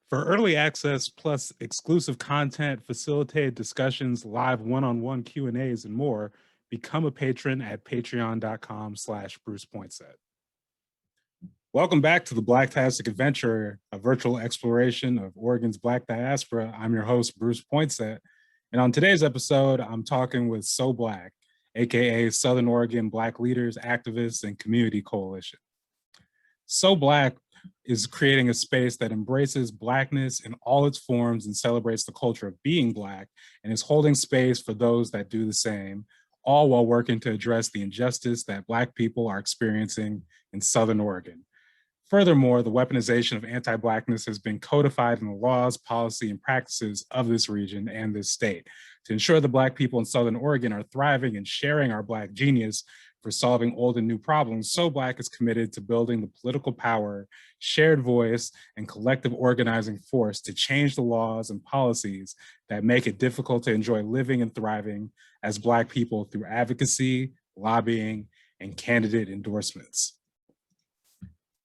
For early access plus exclusive content, facilitated discussions, live one-on-one Q&As, and more, become a patron at patreon.com/BrucePoinsett. Welcome back to the Blacktastic Adventure, a virtual exploration of Oregon's Black diaspora. I'm your host, Bruce Poinsett. And on today's episode, I'm talking with SOBLACC, aka Southern Oregon Black Leaders, Activists, and Community Coalition. SOBLACC is creating a space that embraces Blackness in all its forms and celebrates the culture of being Black, and is holding space for those that do the same, all while working to address the injustice that Black people are experiencing in Southern Oregon. Furthermore, the weaponization of anti-Blackness has been codified in the laws, policy, and practices of this region and this state. To ensure the Black people in Southern Oregon are thriving and sharing our Black genius for solving old and new problems, SOBLACC is committed to building the political power, shared voice, and collective organizing force to change the laws and policies that make it difficult to enjoy living and thriving as Black people through advocacy, lobbying, and candidate endorsements.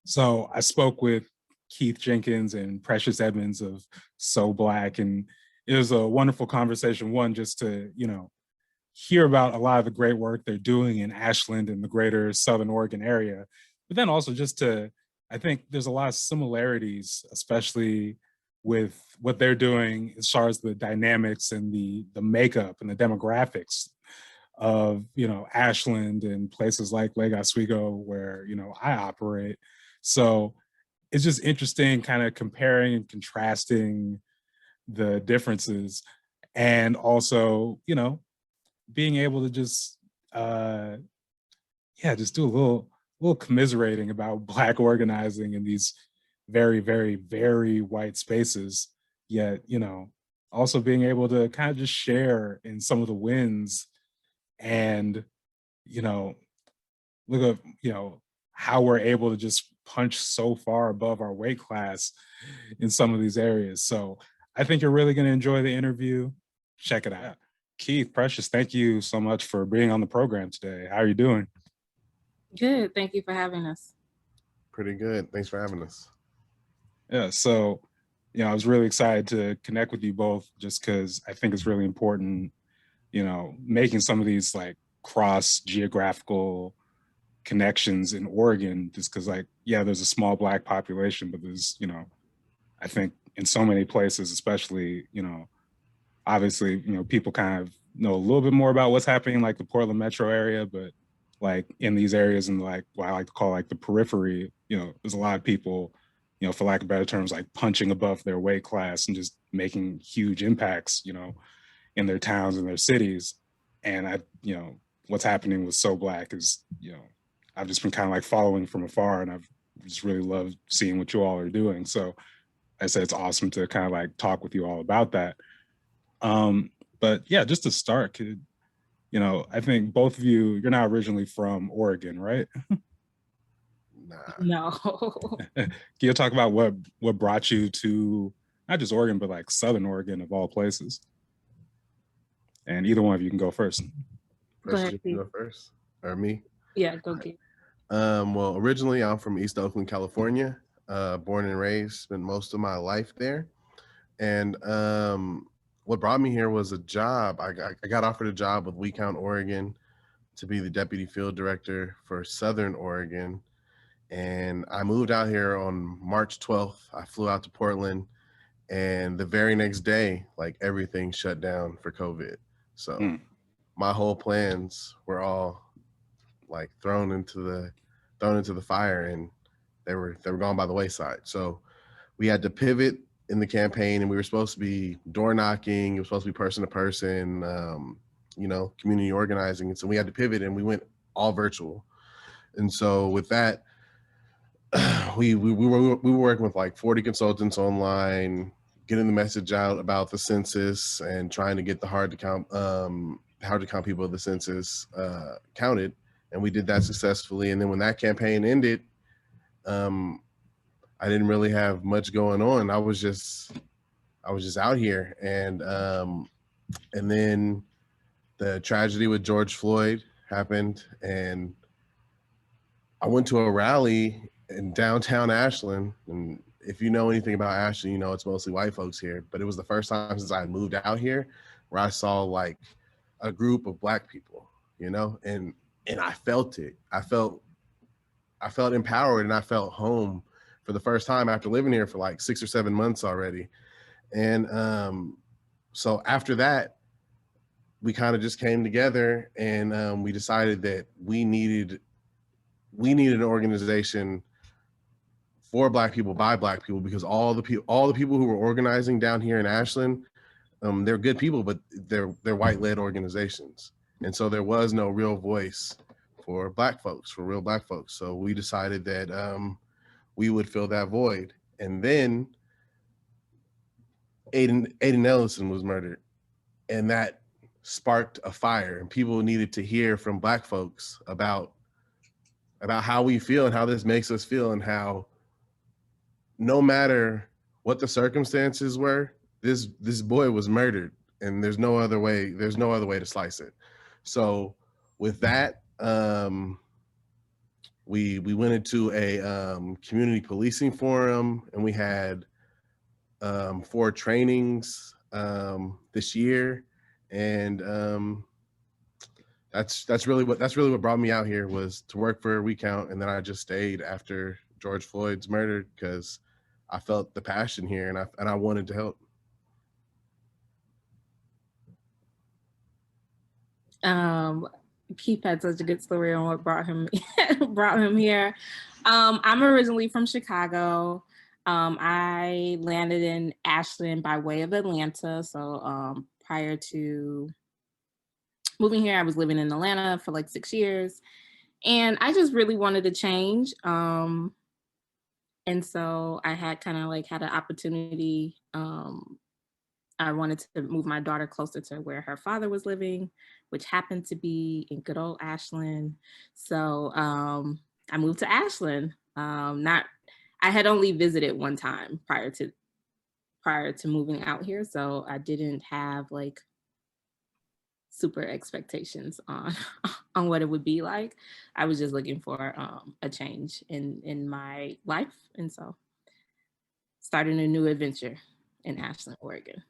So I spoke with Keith Jenkins and Precious Edmonds of SOBLACC, and it was a wonderful conversation. One, just to, hear about a lot of the great work they're doing in Ashland and the greater Southern Oregon area, but then also just to, I think there's a lot of similarities, especially with what they're doing as far as the dynamics and the makeup and the demographics of, Ashland and places like Lake Oswego where, I operate. So it's just interesting kind of comparing and contrasting the differences, and also, being able to just just do a little commiserating about Black organizing in these very, very, very white spaces, yet, also being able to kind of just share in some of the wins and, look at, how we're able to just punch so far above our weight class in some of these areas. So I think you're really going to enjoy the interview. Check it out. Keith, Precious, thank you so much for being on the program today. How are you doing? Good. Thank you for having us. Pretty good. Thanks for having us. Yeah, so, I was really excited to connect with you both just because I think it's really important, making some of these like cross geographical connections in Oregon, just because there's a small Black population, but there's, I think in so many places, especially, obviously, people kind of know a little bit more about what's happening in like the Portland metro area, but like in these areas in like what I like to call like the periphery, there's a lot of people, for lack of better terms, like punching above their weight class and just making huge impacts, in their towns and their cities. And what's happening with SOBLACC is, I've just been kind of like following from afar, and I've just really loved seeing what you all are doing. So I said it's awesome to kind of like talk with you all about that. But yeah, just to start, I think both of you, you're not originally from Oregon, right? Nah. No. Can you talk about what brought you to not just Oregon, but like Southern Oregon of all places? And either one of you can go first. Precious, you go first, or me? Yeah, go get. Well, originally I'm from East Oakland, California. Born and raised, spent most of my life there, and what brought me here was a job. I got offered a job with WeCount Oregon to be the deputy field director for Southern Oregon. And I moved out here on March 12th. I flew out to Portland, and the very next day, like everything shut down for COVID. So my whole plans were all like thrown into the fire, and they were gone by the wayside. So we had to pivot in the campaign, and we were supposed to be door knocking. It was supposed to be person to person, community organizing. And so we had to pivot, and we went all virtual. And so with that, we were working with like 40 consultants online, getting the message out about the census and trying to get the hard to count people of the census counted. And we did that successfully. And then when that campaign ended, I didn't really have much going on. I was just out here, and then the tragedy with George Floyd happened, and I went to a rally in downtown Ashland, and if you know anything about Ashland, you know it's mostly white folks here. But it was the first time since I moved out here where I saw like a group of Black people, you know, and I felt it. I felt empowered and I felt home for the first time after living here for like 6 or 7 months already. And so after that, we kind of just came together and we decided that we needed an organization for Black people by Black people, because all the people who were organizing down here in Ashland, they're good people, but they're white-led organizations, and so there was no real voice for Black folks, for real Black folks. So we decided that we would fill that void, and then Aiden Ellison was murdered, and that sparked a fire, and people needed to hear from Black folks about how we feel and how this makes us feel, and how no matter what the circumstances were, this boy was murdered, and there's no other way to slice it. So with that, we went into a community policing forum, and we had 4 trainings this year, and that's really what brought me out here, was to work for a recount. And then I just stayed after George Floyd's murder because I felt the passion here, and I wanted to help. Keith had such a good story on what brought him here. I'm originally from Chicago. I landed in Ashland by way of Atlanta. So prior to moving here, I was living in Atlanta for like 6 years, and I just really wanted to change. And so I had kind of like had an opportunity. I wanted to move my daughter closer to where her father was living, which happened to be in good old Ashland. So I moved to Ashland. I had only visited one time prior to moving out here, so I didn't have like super expectations on on what it would be like. I was just looking for a change in my life, and so starting a new adventure in Ashland, Oregon.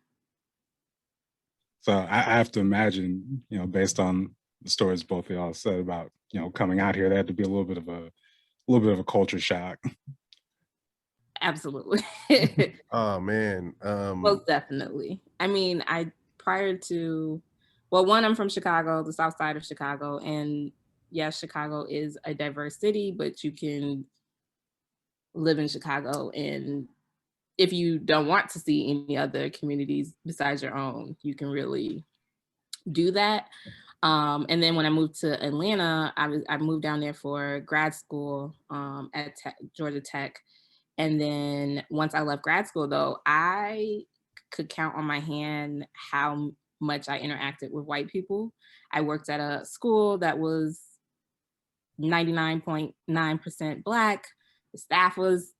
So I have to imagine, you know, based on the stories both of y'all said about, you know, coming out here, there had to be a little bit of a culture shock. Absolutely. Oh man. Most definitely. I mean, I'm from Chicago, the south side of Chicago, and yes, Chicago is a diverse city, but you can live in Chicago, and if you don't want to see any other communities besides your own, you can really do that. And then when I moved to Atlanta, I moved down there for grad school at Georgia Tech. And then once I left grad school, though, I could count on my hand how much I interacted with white people. I worked at a school that was 99.9% Black. The staff was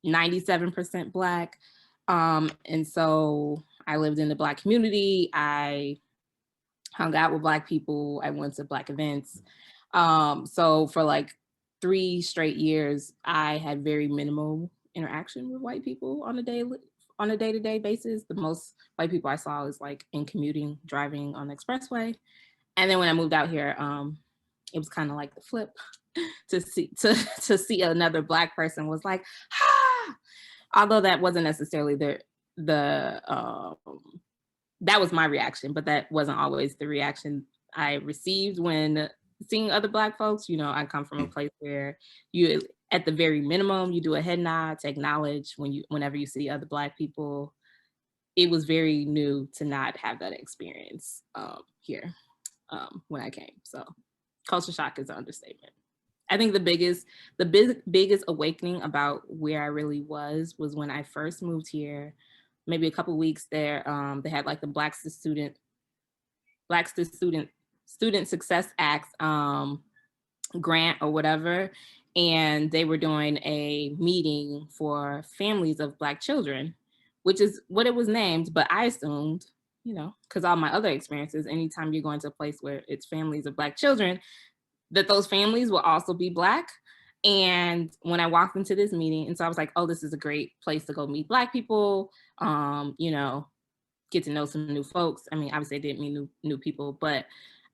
97% Black. And so I lived in the Black community. I hung out with Black people. I went to Black events. So for like 3 straight years, I had very minimal interaction with white people on a day-to-day basis. The most white people I saw was like in commuting, driving on the expressway. And then when I moved out here, it was kind of like the flip. to see another Black person was like, ah! Although that wasn't necessarily that was my reaction, but that wasn't always the reaction I received when seeing other Black folks. You know, I come from a place where you, at the very minimum, you do a head nod to acknowledge whenever you see other Black people. It was very new to not have that experience here when I came. So culture shock is an understatement. I think the biggest awakening about where I really was when I first moved here. Maybe a couple weeks there, they had like the Black Student Success Act grant or whatever, and they were doing a meeting for families of Black children, which is what it was named. But I assumed, you know, because all my other experiences, anytime you're going to a place where it's families of Black children, that those families will also be Black. And when I walked into this meeting, and so I was like, oh, this is a great place to go meet Black people, you know, get to know some new folks. I mean, obviously I didn't meet new people, but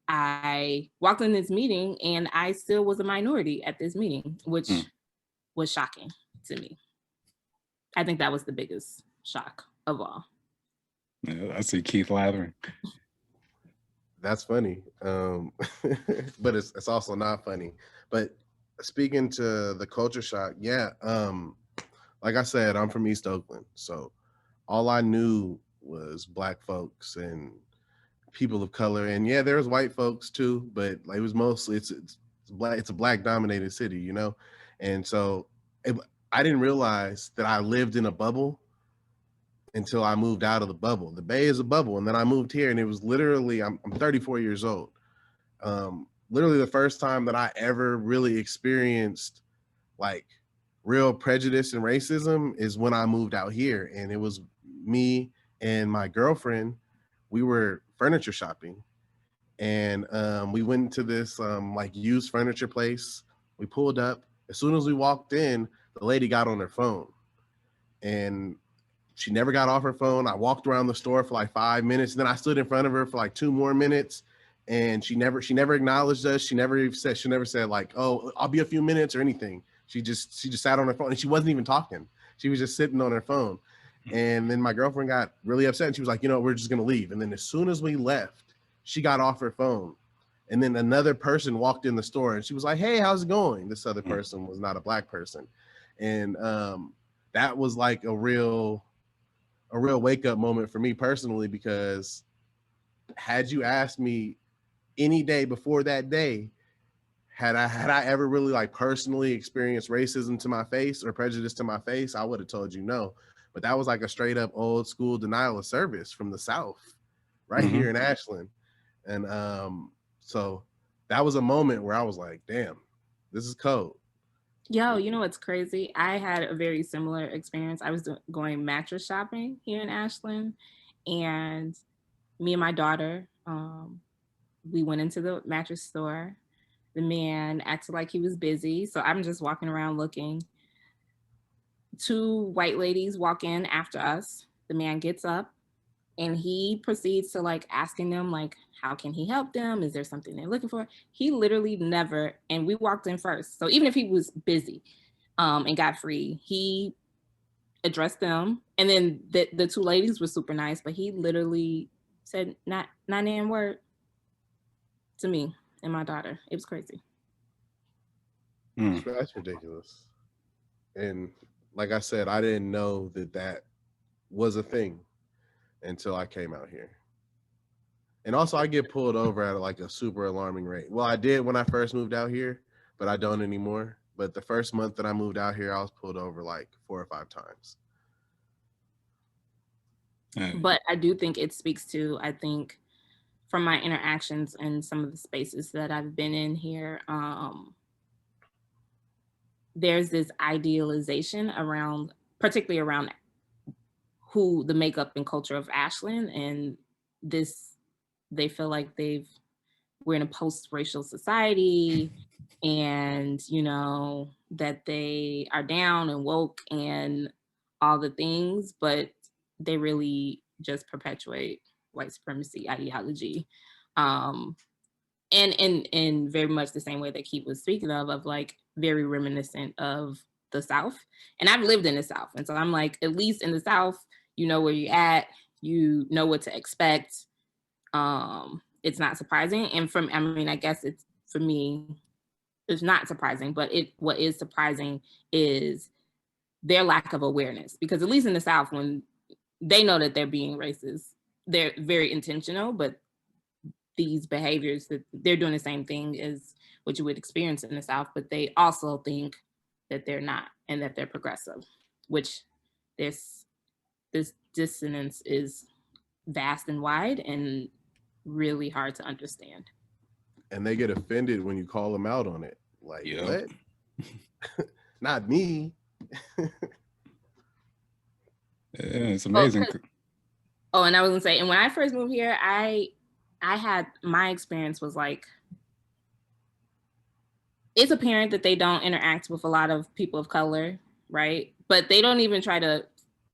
I walked in this meeting and I still was a minority at this meeting, which was shocking to me. I think that was the biggest shock of all. Yeah, I see Keith lathering. That's funny. But it's also not funny. But speaking to the culture shock, yeah. Like I said, I'm from East Oakland. So all I knew was Black folks and people of color. And yeah, there's white folks too, but like it was mostly it's a Black dominated city, you know? And so I didn't realize that I lived in a bubble until I moved out of the bubble. The Bay is a bubble. And then I moved here and it was literally, I'm 34 years old. Literally the first time that I ever really experienced like real prejudice and racism is when I moved out here. And it was me and my girlfriend, we were furniture shopping. And we went into this like used furniture place. We pulled up. As soon as we walked in, the lady got on her phone. And she never got off her phone. I walked around the store for like 5 minutes. And then I stood in front of her for like 2 more minutes. And she never acknowledged us. She never said like, oh, I'll be a few minutes or anything. She just sat on her phone and she wasn't even talking. She was just sitting on her phone. And then my girlfriend got really upset and she was like, you know, we're just going to leave. And then as soon as we left, she got off her phone. And then another person walked in the store and she was like, hey, how's it going? This other person was not a Black person. And that was like a real wake up moment for me personally, because had you asked me any day before that day, had I ever really like personally experienced racism to my face or prejudice to my face, I would have told you no. But that was like a straight up old school denial of service from the South right here in Ashland. And so that was a moment where I was like, damn, this is cold. Yo, you know what's crazy? I had a very similar experience. I was going mattress shopping here in Ashland, and me and my daughter, we went into the mattress store. The man acted like he was busy, so I'm just walking around looking. 2 white ladies walk in after us. The man gets up and he proceeds to like asking them like, how can he help them? Is there something they're looking for? He literally never, and we walked in first. So even if he was busy and got free, he addressed them. And then the 2 ladies were super nice, but he literally said not an word to me and my daughter. It was crazy. That's ridiculous. And like I said, I didn't know that was a thing until I came out here. And also I get pulled over at like a super alarming rate. Well, I did when I first moved out here, but I don't anymore. But the first month that I moved out here, I was pulled over like 4 or 5 times. But I do think it speaks to, I think from my interactions and some of the spaces that I've been in here, there's this idealization around, particularly around who the makeup and culture of Ashland, and this, they feel like we're in a post-racial society, and you know that they are down and woke and all the things, but they really just perpetuate white supremacy ideology, and in very much the same way that Keith was speaking of like very reminiscent of the South. And I've lived in the South, and so I'm like, at least in the South, you know where you're at, you know what to expect. It's not surprising. And I guess it's, for me, it's not surprising, but what is surprising is their lack of awareness. Because at least in the South, when they know that they're being racist, they're very intentional, but these behaviors, that they're doing the same thing as what you would experience in the South, but they also think that they're not and that they're progressive, which this dissonance is vast and wide and really hard to understand. And they get offended when you call them out on it. Like, what? Not me. Yeah, it's amazing. And I was gonna say, and when I first moved here, I had, my experience was like, it's apparent that they don't interact with a lot of people of color, right? But they don't even try to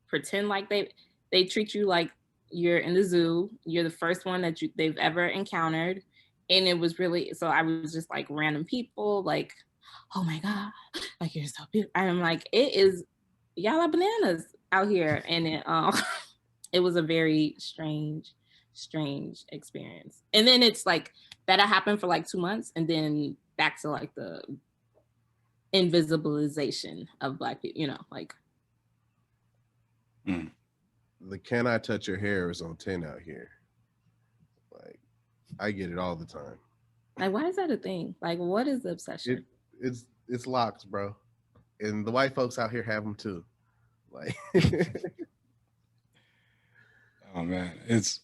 pretend like they treat you like you're in the zoo. You're the first one that they've ever encountered. And it was really, so I was just like random people, like, oh my God, like you're so beautiful. I'm like, it is, y'all are bananas out here. And it, it was a very strange experience. And then it's like, that happened for like 2 months, and then back to like the invisibilization of Black people, you know, like. The "can I touch your hair" is on 10 out here. Like, I get it all the time. Like, why is that a thing? Like, what is the obsession? It's locks, bro. And the white folks out here have them too. Like, Oh man, it's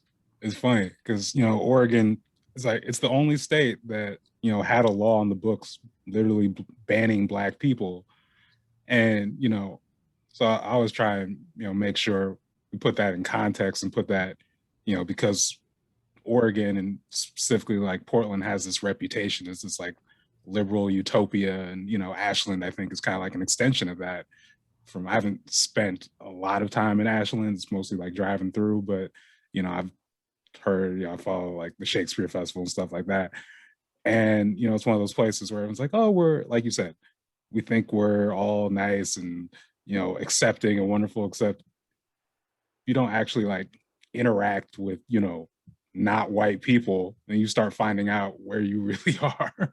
funny because, you know, Oregon is like, it's the only state that, you know, had a law on the books literally banning Black people. And, you know, so I always try and, you know, make sure we put that in context and put that, you know, because Oregon and specifically like Portland has this reputation as this like liberal utopia. And, you know, Ashland, I think, is kind of like an extension of that. I haven't spent a lot of time in Ashland. It's mostly like driving through, but, you know, I've heard, you know, I follow like the Shakespeare Festival and stuff like that. And, you know, it's one of those places where everyone's like, oh, we're, like you said, we think we're all nice and, you know, accepting and wonderful, except you don't actually like interact with, you know, not white people, and you start finding out where you really are.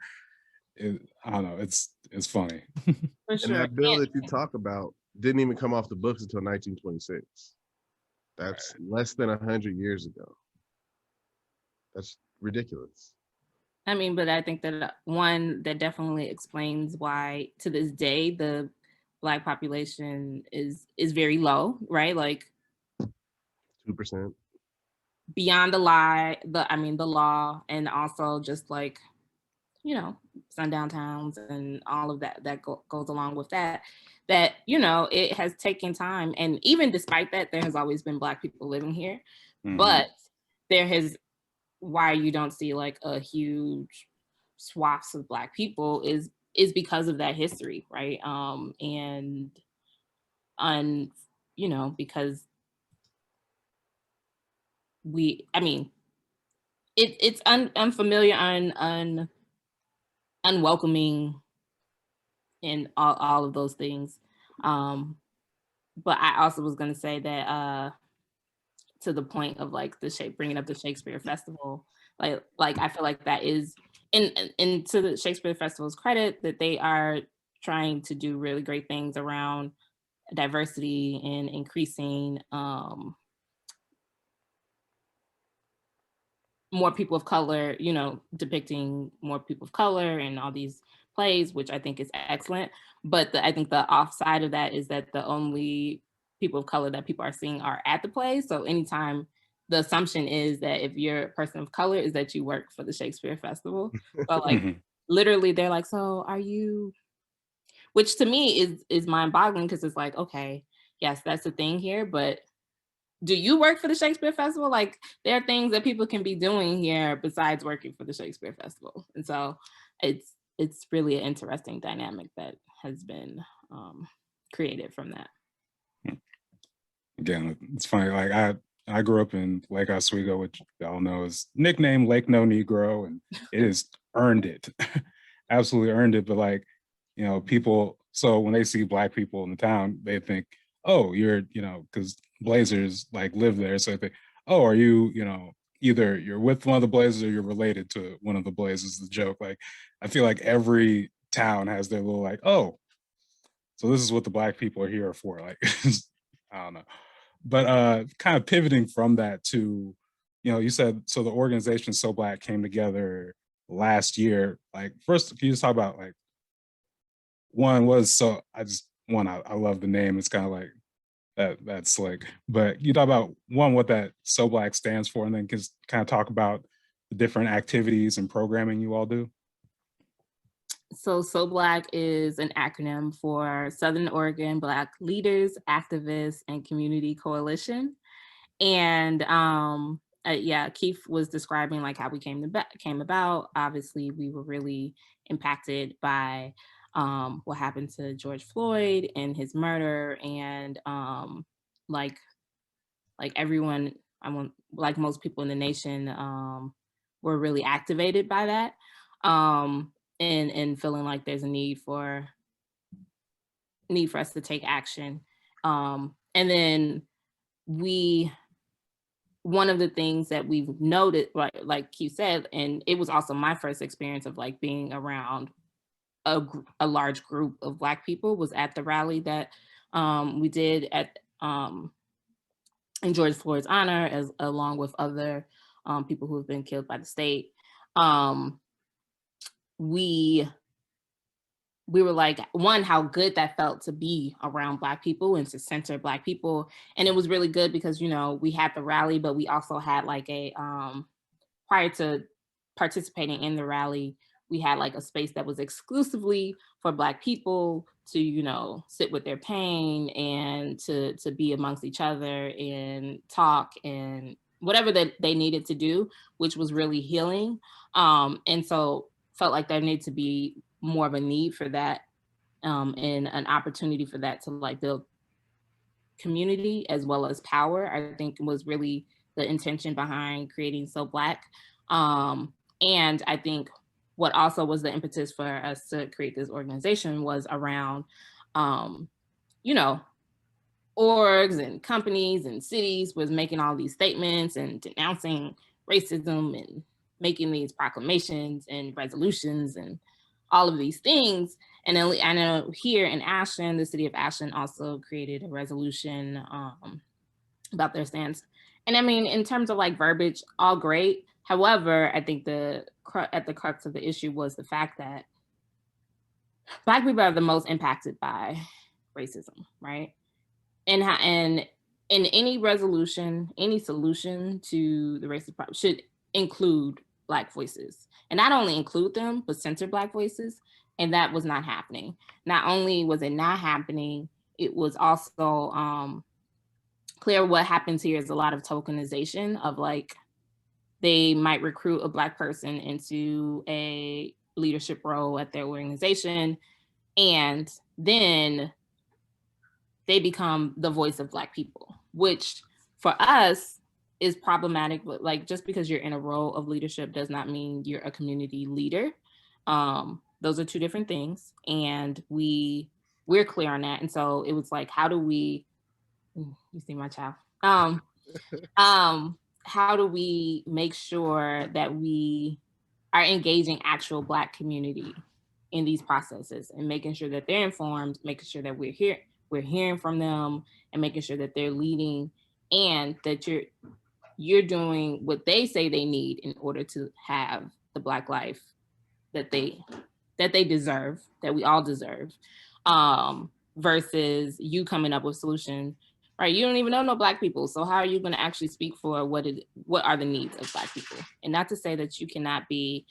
I don't know, it's funny. For and sure. that bill that you talk about didn't even come off the books until 1926. That's less than 100 years ago. That's ridiculous. I mean, but I think that one that definitely explains why to this day the Black population is very low, right? Like 2%. beyond the law, and also just like, you know, sundown towns and all of that goes along with that, you know, it has taken time. And even despite that, there has always been Black people living here. But there has, why you don't see like a huge swaths of Black people is because of that history, right? And you know, because it's unfamiliar, unwelcoming, and all of those things. But I also was going to say that to the point of like bringing up the Shakespeare Festival, like I feel like that is, and to the Shakespeare Festival's credit, that they are trying to do really great things around diversity and increasing more people of color, you know, depicting more people of color in all these plays, which I think is excellent. But I think the offside of that is that the only people of color that people are seeing are at the play. So anytime, the assumption is that if you're a person of color, is that you work for the Shakespeare Festival. But like literally they're like, so are you, which to me is mind-boggling, because it's like, okay, yes, that's the thing here, but do you work for the Shakespeare Festival? Like, there are things that people can be doing here besides working for the Shakespeare Festival. And so it's really an interesting dynamic that has been created from that. Again, it's funny, like I grew up in Lake Oswego, which y'all know is nicknamed Lake No Negro, and it has earned it. Absolutely earned it. But like, you know, people, so when they see Black people in the town, they think, oh, you're, you know, because Blazers like live there. So they think, oh, are you, you know, either you're with one of the Blazers or you're related to one of the Blazers, the joke. Like, I feel like every town has their little like, oh, so this is what the Black people are here for. Like, I don't know. But kind of pivoting from that to, you know, you said, so the organization SOBLACC came together last year. Like, first, can you just talk about like, one was, so I love the name. It's kind of like that's slick. But you talk about one, what that SOBLACC stands for, and then just kind of talk about the different activities and programming you all do. So SOBLACC is an acronym for Southern Oregon Black Leaders, Activists, and Community Coalition. And yeah, Keith was describing like how we came about. Obviously, we were really impacted by what happened to George Floyd and his murder, and like everyone, like most people in the nation, were really activated by that, and feeling like there's a need for us to take action. And then we one of the things that we've noted, like you said, and it was also my first experience of like being around a large group of Black people, was at the rally that we did at in George Floyd's honor, as along with other people who have been killed by the state. Um, we we were like, one, how good that felt to be around Black people and to center Black people. And it was really good because, you know, we had the rally, but we also had like prior to participating in the rally, we had like a space that was exclusively for Black people to, you know, sit with their pain and to be amongst each other and talk and whatever that they needed to do, which was really healing. And so felt like there needed to be more of a need for that, and an opportunity for that to like build community as well as power. I think was really the intention behind creating SOBLACC. And I think what also was the impetus for us to create this organization was around, you know, orgs and companies and cities was making all these statements and denouncing racism and making these proclamations and resolutions and all of these things. And then I know here in Ashland, the city of Ashland also created a resolution about their stance. And I mean, in terms of like verbiage, all great. However, I think at the crux of the issue was the fact that Black people are the most impacted by racism, right? And in any resolution, any solution to the racist problem should include Black voices, and not only include them, but center Black voices. And that was not happening. Not only was it not happening, it was also clear what happens here is a lot of tokenization of like, they might recruit a Black person into a leadership role at their organization, and then they become the voice of Black people, which for us is problematic. But like, just because you're in a role of leadership does not mean you're a community leader. Those are two different things, and we're clear on that. And so it was like, how do we? You see my child. How do we make sure that we are engaging actual Black community in these processes and making sure that they're informed, making sure that we're hearing from them, and making sure that they're leading, and that you're doing what they say they need in order to have the Black life that they deserve, that we all deserve, versus you coming up with solutions. Right, you don't even know no Black people, so how are you going to actually speak for what are the needs of Black people? And not to say that you cannot be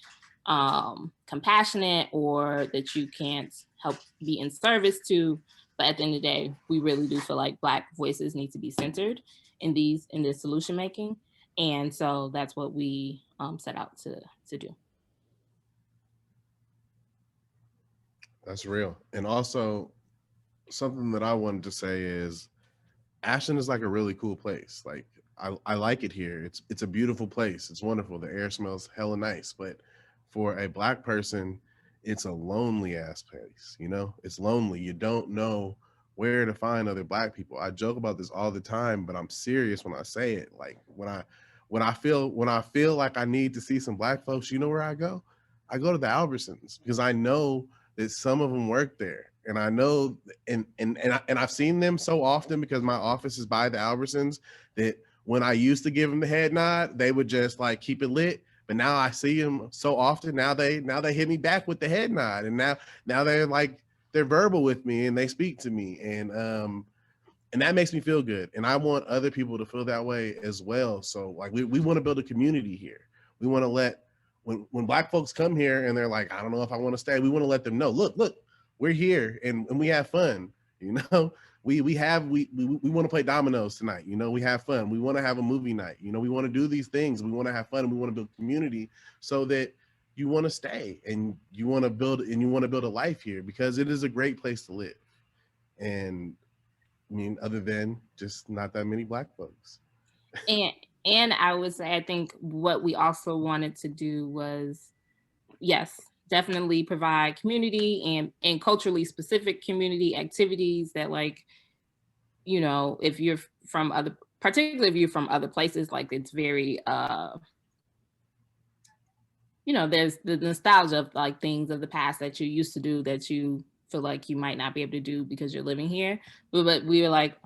compassionate or that you can't help be in service to, but at the end of the day, we really do feel like Black voices need to be centered in this solution making, and so that's what we set out to do. That's real. And also, something that I wanted to say is Ashland is like a really cool place. Like I like it here. It's a beautiful place. It's wonderful. The air smells hella nice. But for a Black person, it's a lonely ass place. You know, it's lonely. You don't know where to find other Black people. I joke about this all the time, but I'm serious when I say it. Like when I feel like I need to see some Black folks, you know where I go? I go to the Albertsons, because I know that some of them work there. And I know, and I've seen them so often because my office is by the Albertsons, that when I used to give them the head nod, they would just like keep it lit. But now I see them so often. Now they hit me back with the head nod, and now they're verbal with me and they speak to me, and that makes me feel good. And I want other people to feel that way as well. So like we want to build a community here. We want to let when Black folks come here and they're like, I don't know if I want to stay, we want to let them know, look, we're here and we have fun, you know? we want to play dominoes tonight. You know, we have fun. We want to have a movie night. You know, we want to do these things. We want to have fun, and we want to build community so that you want to stay and you want to build a life here, because it is a great place to live. And I mean, other than just not that many Black folks. And I would say, I think what we also wanted to do was, yes, definitely provide community and culturally specific community activities that, like, you know, if you're from other, particularly if you're from other places, like it's very, you know, there's the nostalgia of like things of the past that you used to do that you feel like you might not be able to do because you're living here. But we were like,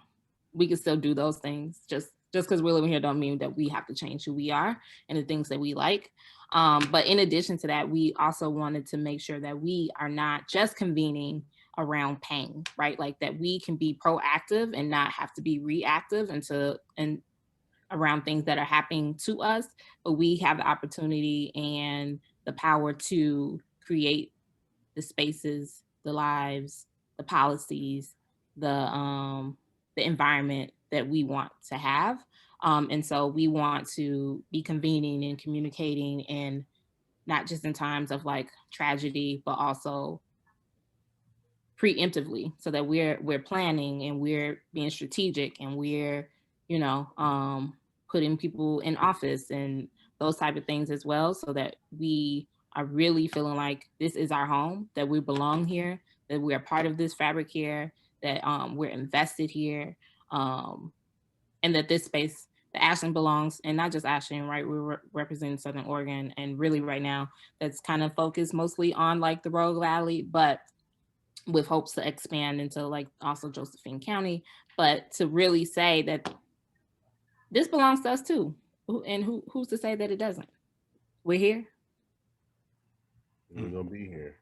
we can still do those things. Just because we're living here don't mean that we have to change who we are and the things that we like. But in addition to that, we also wanted to make sure that we are not just convening around pain, right? Like that we can be proactive and not have to be reactive and around things that are happening to us, but we have the opportunity and the power to create the spaces, the lives, the policies, the environment that we want to have. And so we want to be convening and communicating, and not just in times of like tragedy, but also preemptively, so that we're planning and we're being strategic and we're, you know, putting people in office and those type of things as well, so that we are really feeling like this is our home, that we belong here, that we're a part of this fabric here, that we're invested here, and that this space, the Ashland belongs, and not just Ashland, right? We're representing Southern Oregon, and really right now that's kind of focused mostly on like the Rogue Valley, but with hopes to expand into like also Josephine County, but to really say that this belongs to us too. And who's to say that it doesn't? We're here. We're gonna be here.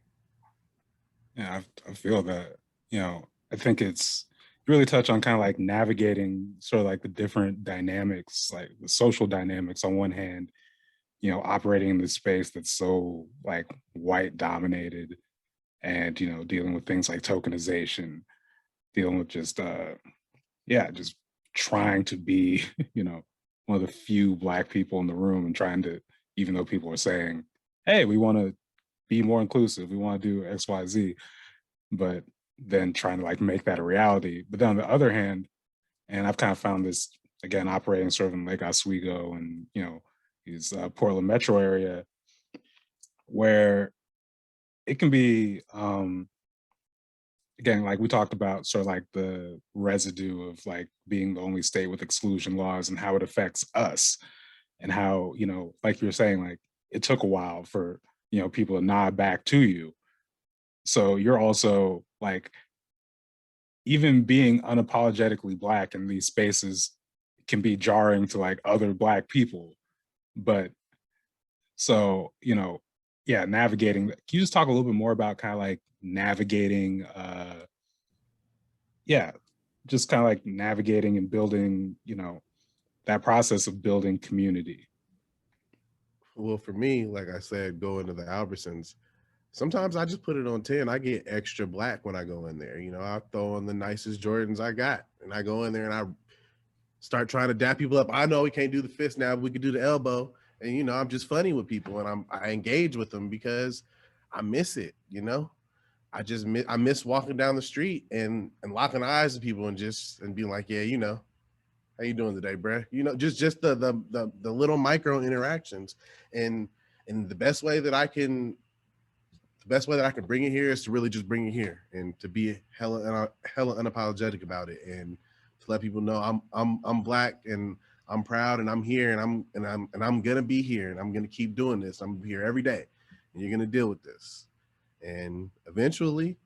Yeah, I feel that. You know, I think it's really touch on kind of like navigating sort of like the different dynamics, like the social dynamics on one hand, you know, operating in this space that's so like white dominated, and, you know, dealing with things like tokenization, dealing with just just trying to be, you know, one of the few Black people in the room, and trying to, even though people are saying, hey, we want to be more inclusive, we want to do XYZ, but then trying to like make that a reality. But then on the other hand, and I've kind of found this again operating sort of in Lake Oswego and, you know, these Portland metro area, where it can be again, like we talked about, sort of like the residue of like being the only state with exclusion laws and how it affects us, and how, you know, like you were saying, like it took a while for, you know, people to nod back to you. So you're also like, even being unapologetically Black in these spaces can be jarring to like other Black people. But so, you know, yeah, navigating. Can you just talk a little bit more about kind of like navigating, just kind of like navigating and building, you know, that process of building community? Well, for me, like I said, going to the Albertsons, sometimes I just put it on 10. I get extra Black when I go in there. You know, I throw on the nicest Jordans I got, and I go in there and I start trying to dap people up. I know we can't do the fist now, but we could do the elbow. And, you know, I'm just funny with people, and I engage with them because I miss it, you know? I miss walking down the street and locking eyes with people and being like, yeah, you know, how you doing today, bruh? You know, just the little micro interactions. And the best way that I can bring it here is to really just bring it here and to be hella unapologetic about it, and to let people know I'm Black and I'm proud and I'm here and I'm gonna be here and I'm gonna keep doing this. I'm here every day, and you're gonna deal with this. And eventually,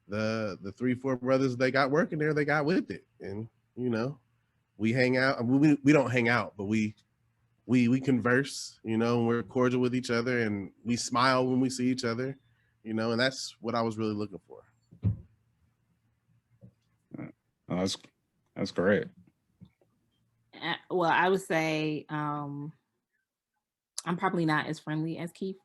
the 3-4 brothers they got working there, they got with it, and you know, we hang out. We don't hang out, but we converse. You know, and we're cordial with each other, and we smile when we see each other. You know, and that's what I was really looking for. Oh, that's great. Well, I would say I'm probably not as friendly as Keith.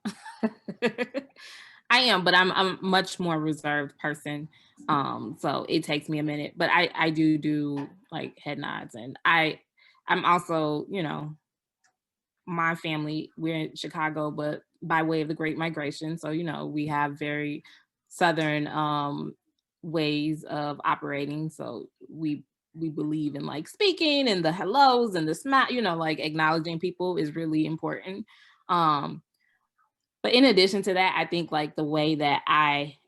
I am, but I'm a much more reserved person. So it takes me a minute, but I do like head nods, and I'm also, you know, my family, we're in Chicago, but by way of the Great Migration. So, you know, we have very Southern ways of operating. So we believe in like speaking and the hellos and the smile, you know, like acknowledging people is really important. Um, but in addition to that, I think like the way that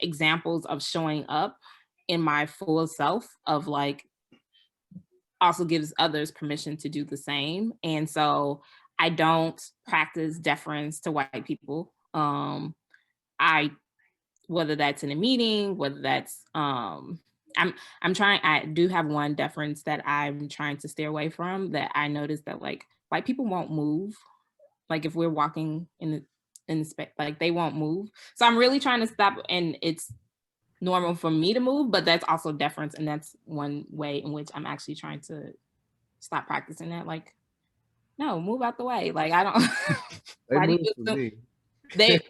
examples of showing up in my full self of like also gives others permission to do the same. And so I don't practice deference to white people. I Whether that's in a meeting, whether that's I'm trying, I do have one deference that I'm trying to stay away from, that I noticed that like white people won't move. Like if we're walking in the space, like they won't move. So I'm really trying to stop, and it's normal for me to move, but that's also deference. And that's one way in which I'm actually trying to stop practicing that. Like, no, move out the way. Like, I don't, They why do move you, for me. they,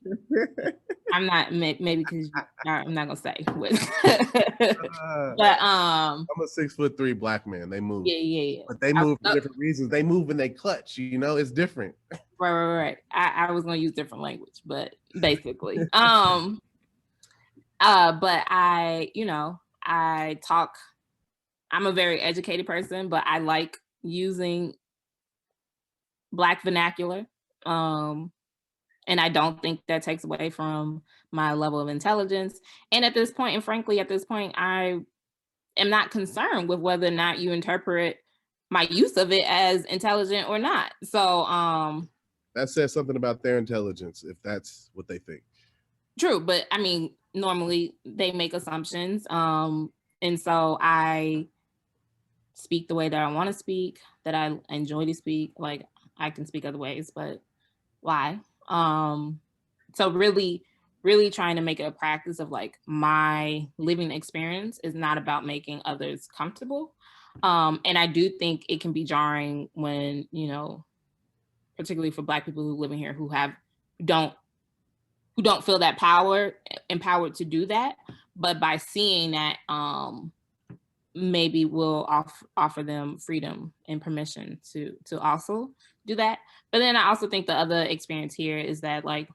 I'm not, maybe because I'm not gonna say, but, but I'm a 6'3" Black man. They move. yeah. But they move for different reasons. They move and they clutch, you know, it's different. Right. I was gonna use different language, but basically, but you know, I'm a very educated person, but I like using Black vernacular. And I don't think that takes away from my level of intelligence. And at this point, and frankly, at this point, I am not concerned with whether or not you interpret my use of it as intelligent or not. So, that says something about their intelligence, if that's what they think. true, but I mean, normally they make assumptions. And so I speak the way that I want to speak, that I enjoy to speak. Like I can speak other ways, but why? So really trying to make it a practice of like my living experience is not about making others comfortable. And I do think it can be jarring when, you know, particularly for Black people who live in here don't who don't feel that empowered to do that. But by seeing that, maybe we'll offer them freedom and permission to also do that. But then I also think the other experience here is that like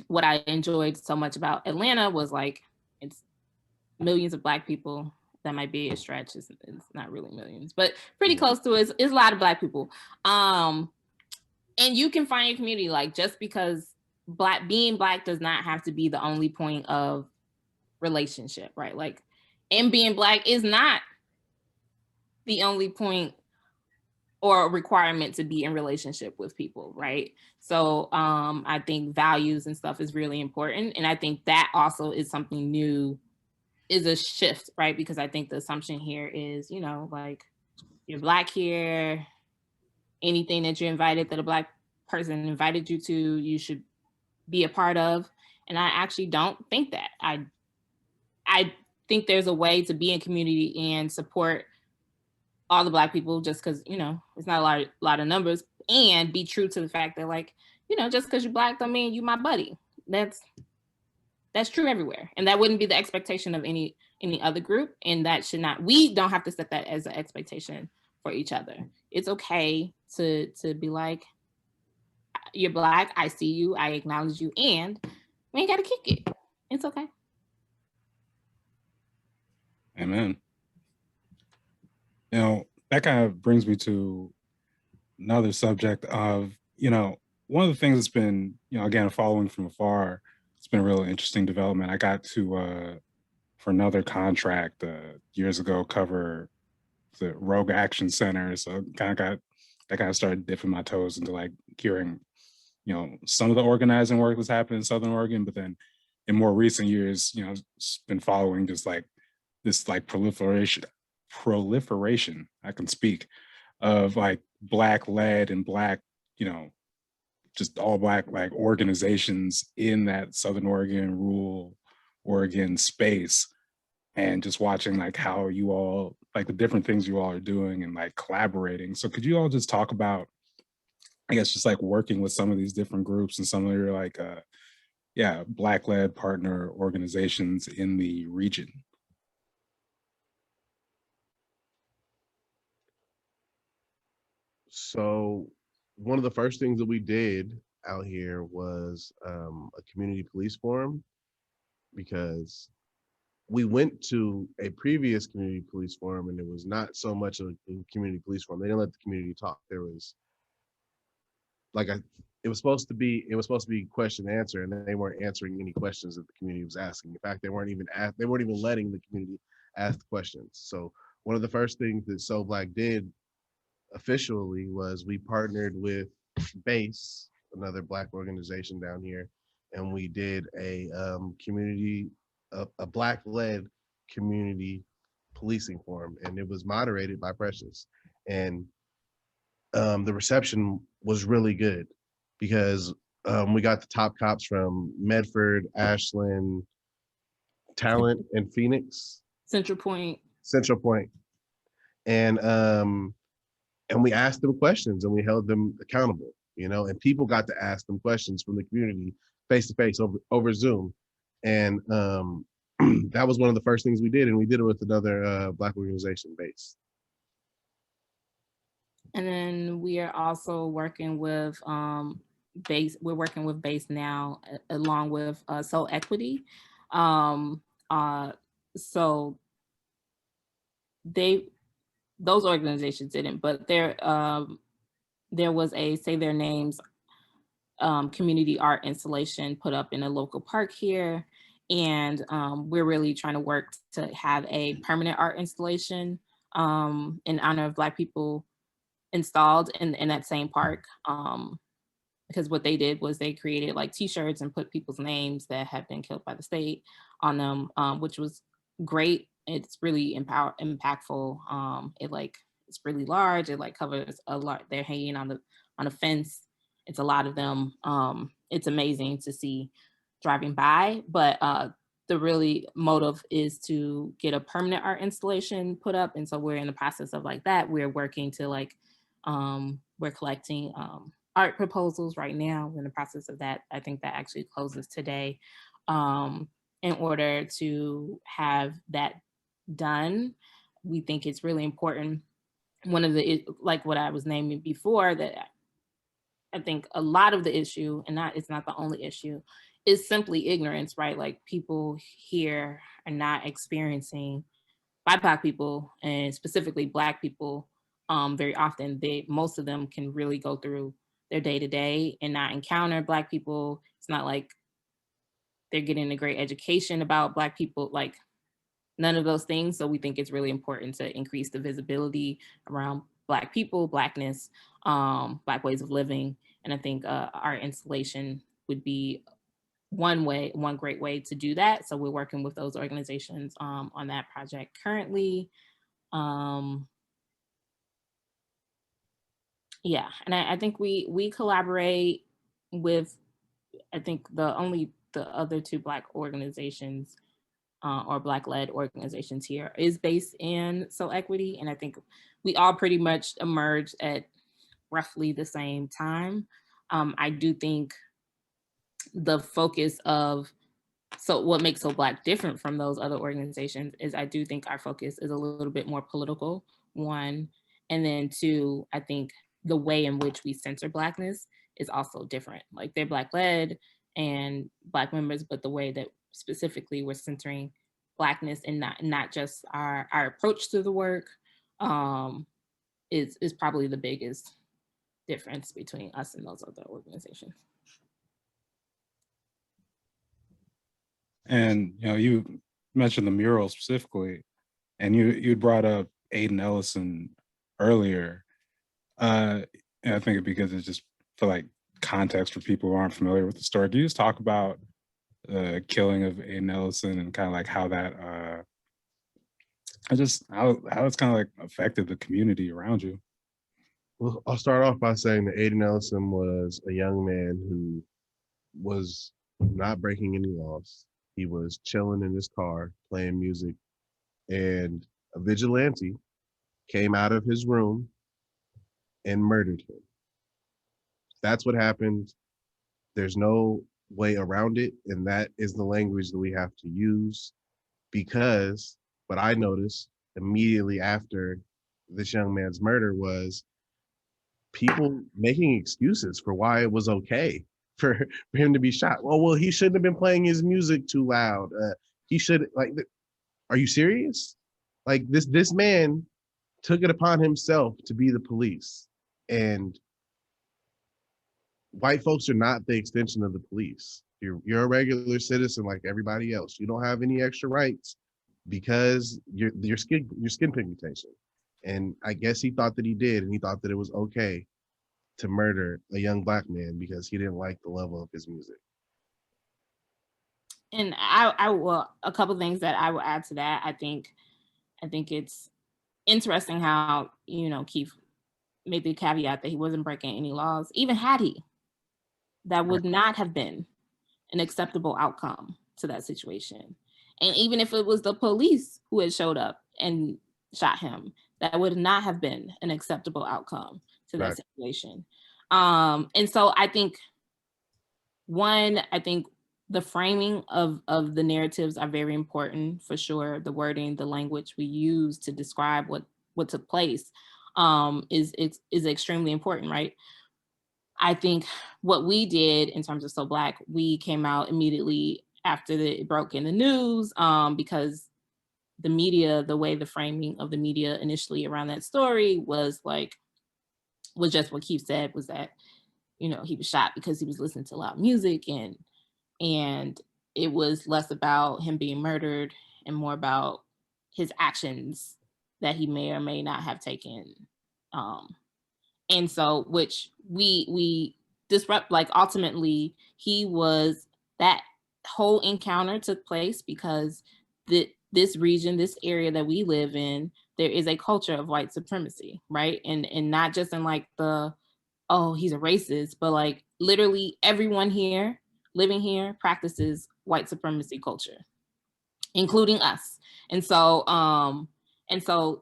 what I enjoyed so much about Atlanta was like it's millions of Black people. That might be a stretch. It's not really millions, but pretty close to it. It's a lot of Black people. And you can find your community, like just because being Black does not have to be the only point of relationship, right? Like, and being Black is not the only point or requirement to be in relationship with people, right? So I think values and stuff is really important. And I think that also is something new, is a shift, right? Because I think the assumption here is, you know, like you're Black here, anything that you're invited, that a Black person invited you to, you should be a part of. And I actually don't think that. I think there's a way to be in community and support all the Black people, just because, you know, it's not a lot of numbers, and be true to the fact that like, you know, just because you're Black don't mean you my buddy. That's true everywhere. And that wouldn't be the expectation of any other group. And that should not, we don't have to set that as an expectation for each other. It's okay to be like, you're Black, I see you, I acknowledge you, and we ain't gotta kick it. It's okay. Amen. You know, that kind of brings me to another subject of, you know, one of the things that's been, you know, again, following from afar, it's been a real interesting development. I got to, for another contract years ago, cover the Rogue Action Center. So kind of started dipping my toes into like hearing, you know, some of the organizing work that's happening in Southern Oregon, but then in more recent years, you know, been following just like this like proliferation, I can speak, of like Black led and Black, you know, just all Black like organizations in that Southern Oregon, rural Oregon space, and just watching like how you all, like the different things you all are doing and like collaborating. So could you all just talk about, I guess, just like working with some of these different groups and some of your like Black led partner organizations in the region? So one of the first things that we did out here was a community police forum, because we went to a previous community police forum and it was not so much a community police forum. They didn't let the community talk. There was like it was supposed to be question and answer, and they weren't answering any questions that the community was asking. In fact, they weren't even letting the community ask the questions. So one of the first things that SOBLACC did officially was we partnered with BASE, another Black organization down here, and we did a Black-led community policing forum, and it was moderated by Precious. And the reception was really good because we got the top cops from Medford, Ashland, Talent, and Phoenix. Central Point. And we asked them questions and we held them accountable, and people got to ask them questions from the community face to face over Zoom. And that was one of the first things we did, and we did it with another Black organization, BASE. And then we are also working with BASE. We're working with BASE now, along with Soul Equity. So those organizations didn't, but there was a Say Their Names community art installation put up in a local park here. And we're really trying to work to have a permanent art installation in honor of Black people installed in that same park. Because what they did was they created like t-shirts and put people's names that have been killed by the state on them, which was great. It's really impactful. It's really large. It like covers a lot. They're hanging on a fence. It's a lot of them. It's amazing to see driving by, but the really motive is to get a permanent art installation put up. And so we're in the process of like that. We're working to we're collecting art proposals right now. We're in the process of that. I think that actually closes today, in order to have that done. We think it's really important. One of the, like what I was naming before, that I think a lot of the issue, and it's not the only issue, is simply ignorance, right? Like people here are not experiencing BIPOC people, and specifically Black people, very often. Most of them can really go through their day-to-day and not encounter Black people. It's not like they're getting a great education about Black people, like none of those things. So we think it's really important to increase the visibility around Black people, Blackness, Black ways of living. And I think our installation would be one great way to do that. So we're working with those organizations on that project currently. Yeah, and I think we collaborate with, I think the other two Black organizations or Black-led organizations here is based in Soul Equity. And I think we all pretty much emerged at roughly the same time. I do think the focus of, so what makes SOBLACC different from those other organizations is I do think our focus is a little bit more political, one. And then two, I think the way in which we center Blackness is also different. Like they're Black-led and Black members, but the way that specifically we're centering Blackness and not just our approach to the work is probably the biggest difference between us and those other organizations. And you mentioned the mural specifically, and you brought up Aiden Ellison earlier. And I think it because it's just for like context for people who aren't familiar with the story. Can you just talk about the killing of Aiden Ellison and kind of like how that how it's kind of like affected the community around you? Well, I'll start off by saying that Aiden Ellison was a young man who was not breaking any laws. He was chilling in his car, playing music, and a vigilante came out of his room and murdered him. That's what happened. There's no way around it, and that is the language that we have to use, because what I noticed immediately after this young man's murder was people making excuses for why it was okay for him to be shot. Well, he shouldn't have been playing his music too loud. He should, like, are you serious? Like, this man took it upon himself to be the police, and white folks are not the extension of the police. You're a regular citizen like everybody else. You don't have any extra rights because your skin pigmentation. And I guess he thought that he did, and he thought that it was okay to murder a young Black man because he didn't like the level of his music. And I will, a couple things that I will add to that. I think it's interesting how, you know, Keith made the caveat that he wasn't breaking any laws. Even had he, that would not have been an acceptable outcome to that situation. And even if it was the police who had showed up and shot him, that would not have been an acceptable outcome to that situation. And so I think, I think the framing of the narratives are very important for sure. The wording, the language we use to describe what took place is extremely important, right? I think what we did in terms of So Black, we came out immediately after it broke in the news because the media, the way the framing of the media initially around that story was just what Keith said, was that, you know, he was shot because he was listening to loud music, and it was less about him being murdered and more about his actions that he may or may not have taken. And so, which we disrupt, like, ultimately that whole encounter took place because this region, this area that we live in, there is a culture of white supremacy, right? And not just in like oh, he's a racist, but like literally everyone here living here practices white supremacy culture, including us. And so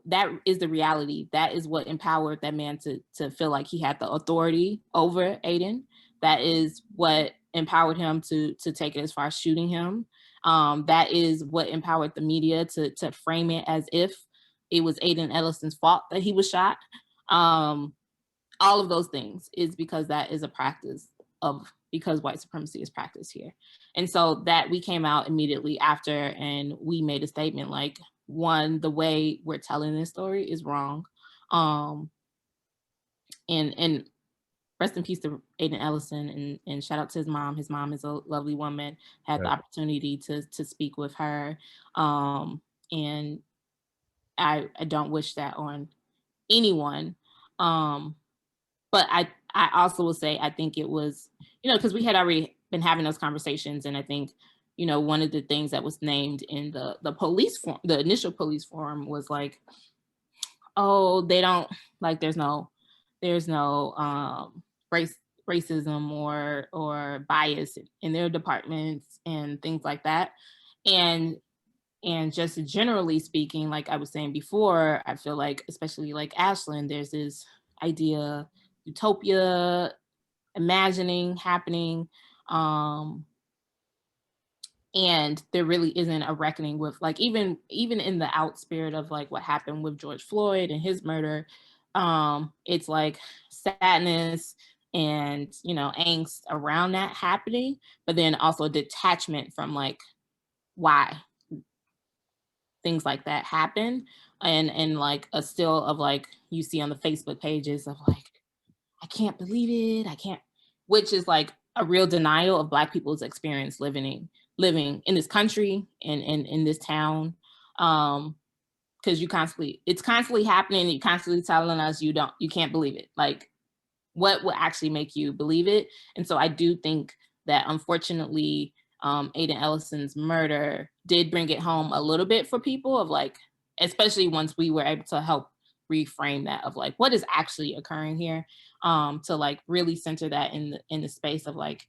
that is the reality. That is what empowered that man to feel like he had the authority over Aiden. That is what empowered him to take it as far as shooting him. That is what empowered the media to frame it as if it was Aiden Ellison's fault that he was shot. All of those things is because that is a practice because white supremacy is practiced here. And so that we came out immediately after and we made a statement like, one, the way we're telling this story is wrong. And rest in peace to Aiden Ellison, and shout out to his mom. His mom is a lovely woman, had the opportunity to speak with her. And I don't wish that on anyone. But I also will say, I think it was, you know, because we had already been having those conversations. And I think, you know, one of the things that was named in the police form, the initial police forum, was like, oh, they don't, like, there's no racism or bias in their departments and things like that. And just generally speaking, like I was saying before, I feel like, especially like Ashland, there's this idea, utopia, imagining happening, and there really isn't a reckoning with, like, even in the out spirit of like what happened with George Floyd and his murder, it's like sadness and, you know, angst around that happening, but then also detachment from like why things like that happen, and like a still of like you see on the Facebook pages of like, I can't believe it, I can't, which is like a real denial of Black people's experience living in this country and in this town. Because it's constantly happening, and you're constantly telling us you can't believe it. Like, what will actually make you believe it? And so I do think that unfortunately, Aiden Ellison's murder did bring it home a little bit for people, of like, especially once we were able to help reframe that of like what is actually occurring here, to like really center that in the space of like,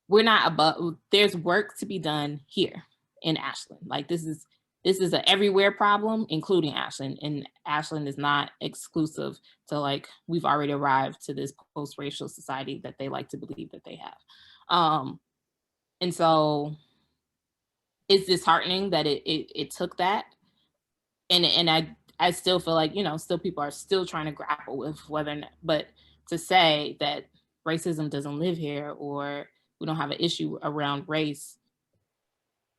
we're not above, there's work to be done here in Ashland. Like, this is an everywhere problem, including Ashland, and Ashland is not exclusive to like, we've already arrived to this post-racial society that they like to believe that they have. And so it's disheartening that it took that. And I still feel like, still people are still trying to grapple with whether or not, but to say that racism doesn't live here or we don't have an issue around race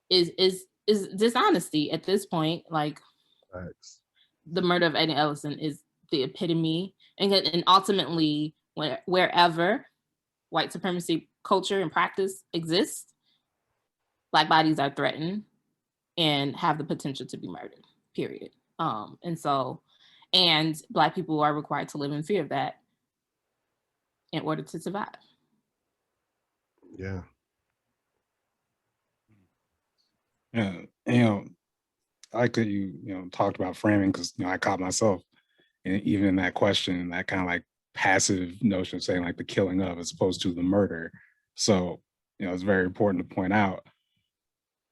is dishonesty at this point. Like, Facts. the murder of Eddie Ellison is the epitome, and ultimately, wherever white supremacy culture and practice exists, Black bodies are threatened and have the potential to be murdered, period. And Black people are required to live in fear of that in order to survive. Yeah. Yeah, I like that you talked about framing, because I caught myself even in that question, that kind of like passive notion of saying like the killing of as opposed to the murder. So it's very important to point out.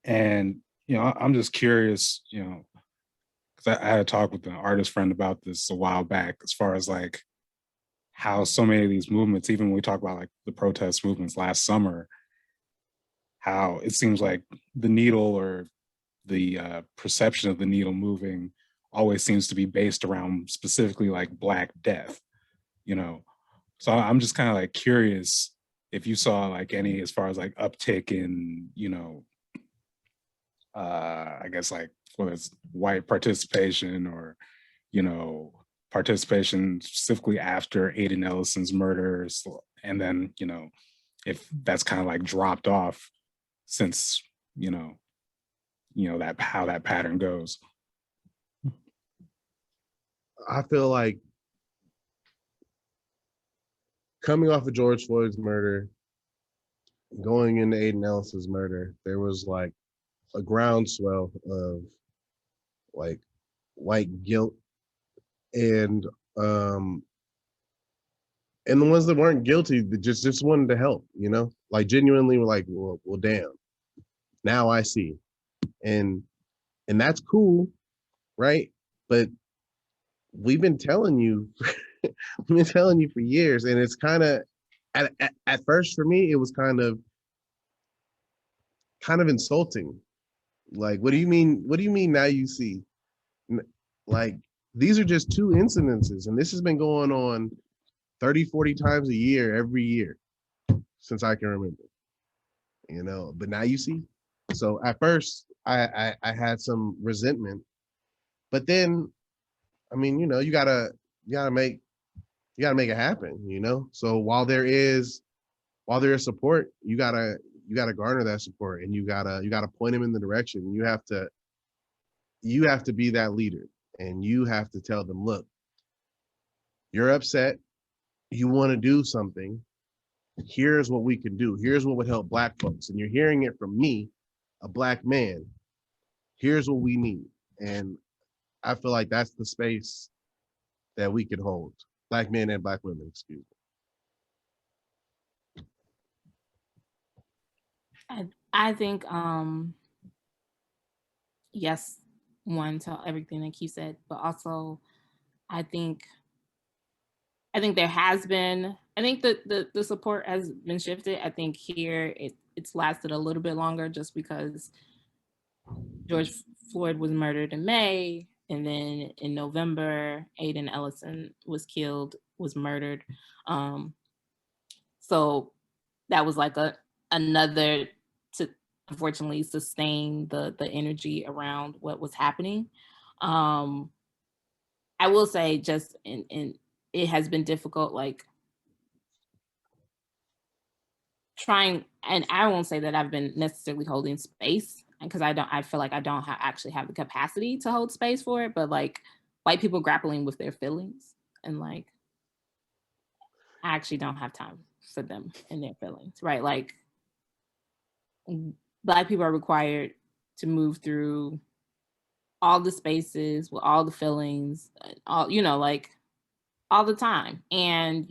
And I'm just curious, because I had a talk with an artist friend about this a while back, as far as like how so many of these movements, even when we talk about like the protest movements last summer, how it seems like the needle, or the perception of the needle moving, always seems to be based around specifically like Black death, So I'm just kind of like curious if you saw like any, as far as like uptick in, I guess like whether it's white participation or, participation specifically after Aiden Ellison's murders, and then, if that's kind of like dropped off since, that how that pattern goes. I feel like coming off of George Floyd's murder, going into Aiden Ellison's murder, there was like a groundswell of like white guilt, and the ones that weren't guilty, that just wanted to help, like genuinely were like, well, damn, now I see. And that's cool, right? But we've been telling you for years, and it's kind of at first for me, it was kind of insulting. Like, what do you mean now you see? Like, these are just two incidences, and this has been going on 30, 40 times a year, every year since I can remember, but now you see. So at first I had some resentment, but then, I mean, you gotta make it happen, So while there is support, you gotta garner that support, and you gotta point them in the direction. You have to be that leader, and you have to tell them, look, you're upset, you want to do something, here's what we can do, here's what would help Black folks, and you're hearing it from me, a Black man. Here's what we need. And I feel like that's the space that we can hold, Black men and Black women, excuse me. I think yes, one, to everything that Keith said, but also I think there has been, I think that the support has been shifted. I think here it's lasted a little bit longer, just because George Floyd was murdered in May, and then in November, Aiden Ellison was murdered. So that was like another to unfortunately sustain the energy around what was happening. I will say, just in it has been difficult, like trying, and I won't say that I've been necessarily holding space, because I feel like I don't actually have the capacity to hold space for it, but like white people grappling with their feelings, and like I actually don't have time for them and their feelings, right? Like Black people are required to move through all the spaces with all the feelings, all, like all the time. And,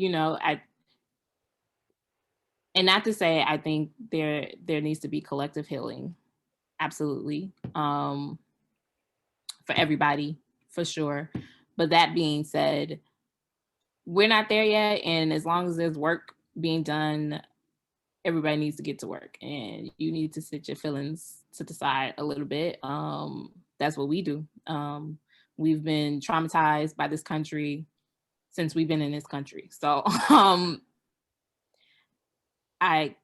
and not to say, I think there needs to be collective healing. Absolutely. For everybody, for sure. But that being said, we're not there yet. And as long as there's work being done, everybody needs to get to work, and you need to sit your feelings to the side a little bit. That's what we do. We've been traumatized by this country since we've been in this country. So I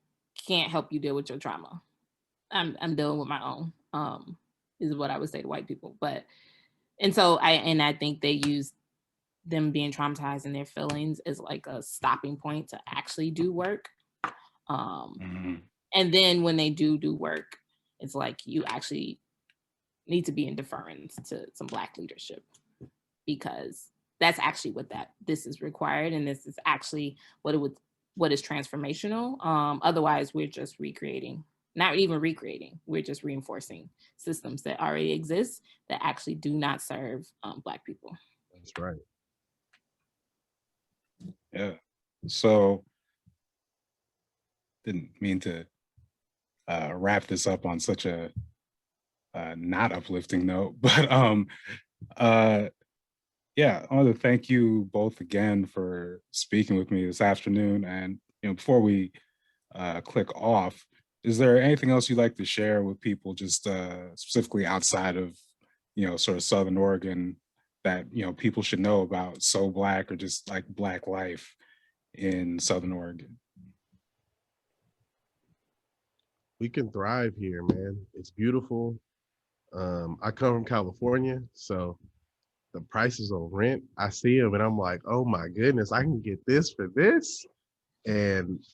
can't help you deal with your trauma. I'm dealing with my own, is what I would say to white people. And I think they use them being traumatized and their feelings as like a stopping point to actually do work. And then when they do work, it's like you actually need to be in deference to some Black leadership, because that's actually what this is required, and this is actually what is transformational. Otherwise, we're just not even recreating. We're just reinforcing systems that already exist that actually do not serve Black people. That's right. Yeah. So didn't mean to wrap this up on such a not uplifting note, but yeah, I want to thank you both again for speaking with me this afternoon. And before we click off, is there anything else you'd like to share with people, just specifically outside of sort of Southern Oregon, that people should know about SOBLACC or just like Black life in Southern Oregon? We can thrive here, man. It's beautiful. I come from California, so the prices of rent, I see them and I'm like, oh my goodness, I can get this for this. And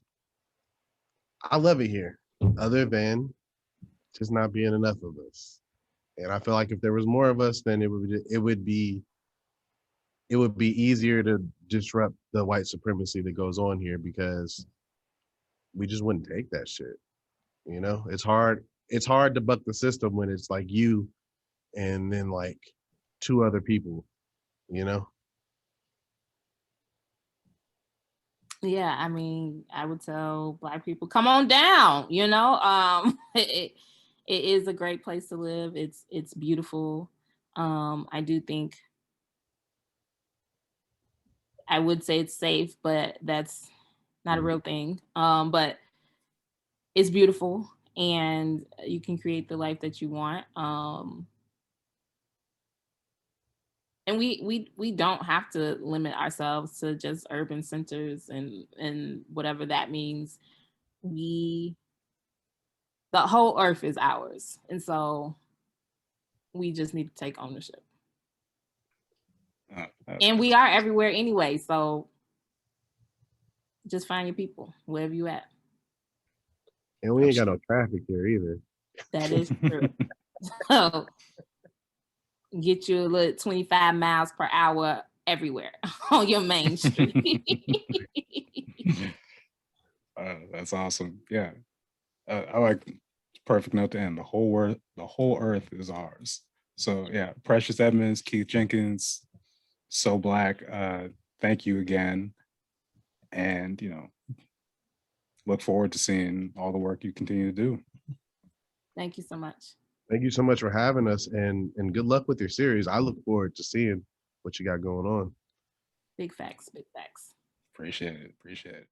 I love it here, other than just not being enough of us. And I feel like if there was more of us, then it would be easier to disrupt the white supremacy that goes on here, because we just wouldn't take that shit. It's hard to buck the system when it's like you and then like two other people, Yeah, I mean, I would tell Black people, come on down, it is a great place to live. It's beautiful. I do think I would say it's safe, but that's not a real thing. But it's beautiful, and you can create the life that you want. And we don't have to limit ourselves to just urban centers and whatever that means. The whole earth is ours, and so we just need to take ownership. And we are everywhere anyway, so just find your people wherever you at. And we ain't got no traffic here either. That is true. So get you a little 25 miles per hour everywhere on your main street. That's awesome. Yeah, I like, perfect note to end. The whole earth is ours. So yeah, Precious Edmonds, Keith Jenkins, SOBLACC, thank you again, and look forward to seeing all the work you continue to do. Thank you so much. Thank you so much for having us, and good luck with your series. I look forward to seeing what you got going on. Big facts, big facts. Appreciate it.